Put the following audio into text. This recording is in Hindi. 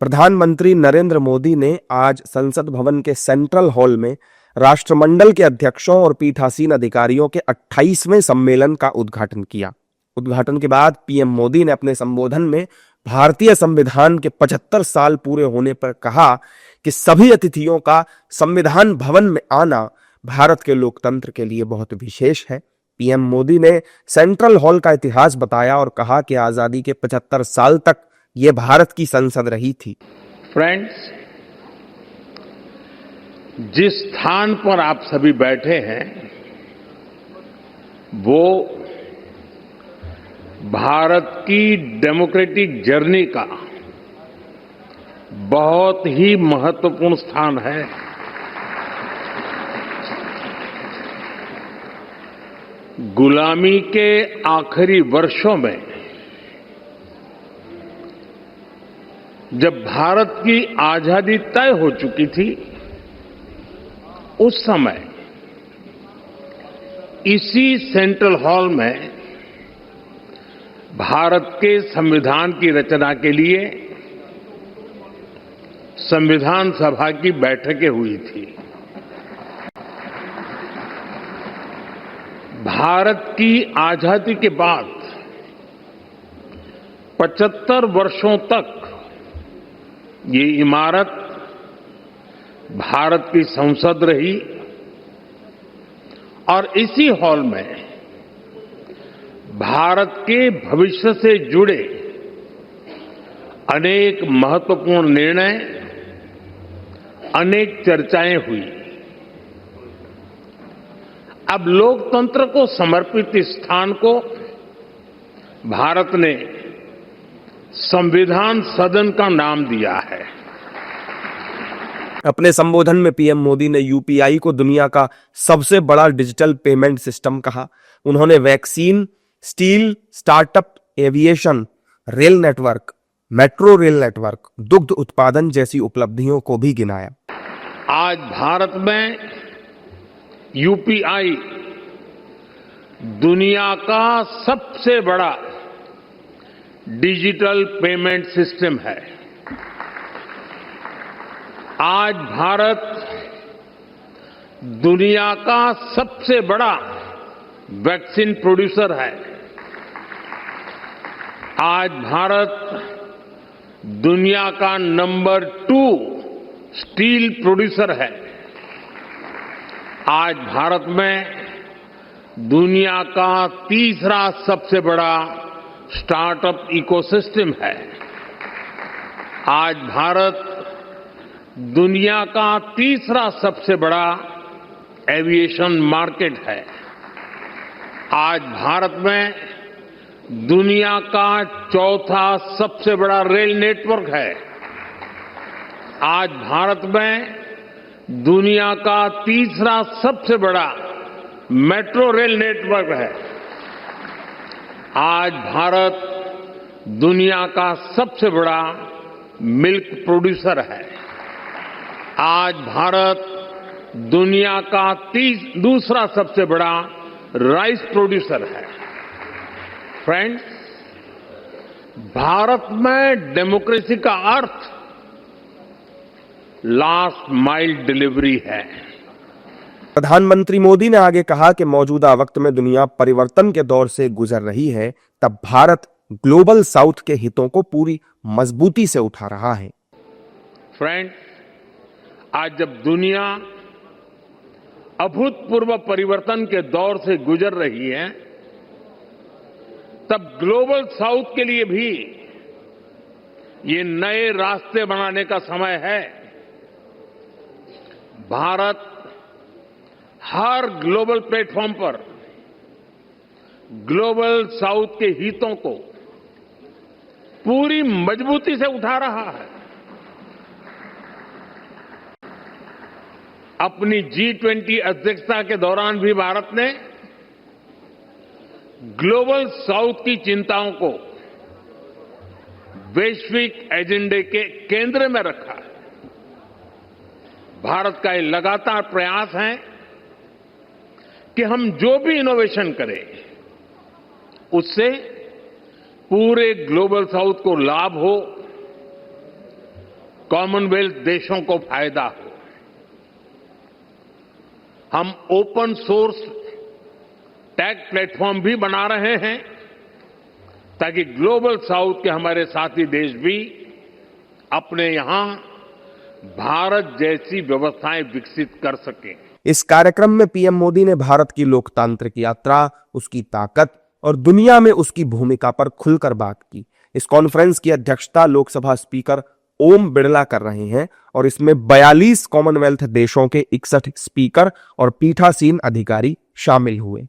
प्रधानमंत्री नरेंद्र मोदी ने आज संसद भवन के सेंट्रल हॉल में राष्ट्रमंडल के अध्यक्षों और पीठासीन अधिकारियों के 28वें सम्मेलन का उद्घाटन किया। उद्घाटन के बाद पीएम मोदी ने अपने संबोधन में भारतीय संविधान के 75 साल पूरे होने पर कहा कि सभी अतिथियों का संविधान भवन में आना भारत के लोकतंत्र के लिए बहुत विशेष है। पीएम मोदी ने सेंट्रल हॉल का इतिहास बताया और कहा कि आजादी के 75 साल तक ये भारत की संसद रही थी। फ्रेंड्स, जिस स्थान पर आप सभी बैठे हैं वो भारत की डेमोक्रेटिक जर्नी का बहुत ही महत्वपूर्ण स्थान है। गुलामी के आखिरी वर्षों में जब भारत की आजादी तय हो चुकी थी, उस समय इसी सेंट्रल हॉल में भारत के संविधान की रचना के लिए संविधान सभा की बैठकें हुई थी। भारत की आजादी के बाद 75 वर्षों तक ये इमारत भारत की संसद रही और इसी हॉल में भारत के भविष्य से जुड़े अनेक महत्वपूर्ण निर्णय, अनेक चर्चाएं हुई। अब लोकतंत्र को समर्पित इस स्थान को भारत ने संविधान सदन का नाम दिया है। अपने संबोधन में पीएम मोदी ने यूपीआई को दुनिया का सबसे बड़ा डिजिटल पेमेंट सिस्टम कहा। उन्होंने vaccine, steel, startup, aviation, rail network, metro rail network, दुग्ध उत्पादन जैसी उपलब्धियों को भी गिनाया। आज भारत में यूपीआई दुनिया का सबसे बड़ा डिजिटल पेमेंट सिस्टम है। आज भारत दुनिया का सबसे बड़ा वैक्सीन प्रोड्यूसर है। आज भारत दुनिया का नंबर 2 स्टील प्रोड्यूसर है। आज भारत में दुनिया का तीसरा सबसे बड़ा स्टार्टअप इकोसिस्टम है। आज भारत दुनिया का तीसरा सबसे बड़ा एविएशन मार्केट है। आज भारत में दुनिया का चौथा सबसे बड़ा रेल नेटवर्क है। आज भारत में दुनिया का तीसरा सबसे बड़ा मेट्रो रेल नेटवर्क है। आज भारत दुनिया का सबसे बड़ा मिल्क प्रोड्यूसर है। आज भारत दुनिया का दूसरा सबसे बड़ा राइस प्रोड्यूसर है। फ्रेंड्स, भारत में डेमोक्रेसी का अर्थ लास्ट माइल डिलीवरी है। प्रधानमंत्री मोदी ने आगे कहा कि मौजूदा वक्त में दुनिया परिवर्तन के दौर से गुजर रही है, तब भारत ग्लोबल साउथ के हितों को पूरी मजबूती से उठा रहा है। फ्रेंड्स, आज जब दुनिया अभूतपूर्व परिवर्तन के दौर से गुजर रही है, तब ग्लोबल साउथ के लिए भी ये नए रास्ते बनाने का समय है। भारत हर ग्लोबल प्लेटफॉर्म पर ग्लोबल साउथ के हितों को पूरी मजबूती से उठा रहा है। अपनी G20 अध्यक्षता के दौरान भी भारत ने ग्लोबल साउथ की चिंताओं को वैश्विक एजेंडे के केंद्र में रखा है। भारत का ये लगातार प्रयास है कि हम जो भी इनोवेशन करें उससे पूरे ग्लोबल साउथ को लाभ हो, कॉमनवेल्थ देशों को फायदा हो। हम ओपन सोर्स टेक प्लेटफॉर्म भी बना रहे हैं ताकि ग्लोबल साउथ के हमारे साथी देश भी अपने यहां भारत जैसी व्यवस्थाएं विकसित कर सकें। इस कार्यक्रम में पीएम मोदी ने भारत की लोकतांत्रिक यात्रा, उसकी ताकत और दुनिया में उसकी भूमिका पर खुलकर बात की। इस कॉन्फ्रेंस की अध्यक्षता लोकसभा स्पीकर ओम बिड़ला कर रहे हैं और इसमें 42 कॉमनवेल्थ देशों के 61 स्पीकर और पीठासीन अधिकारी शामिल हुए।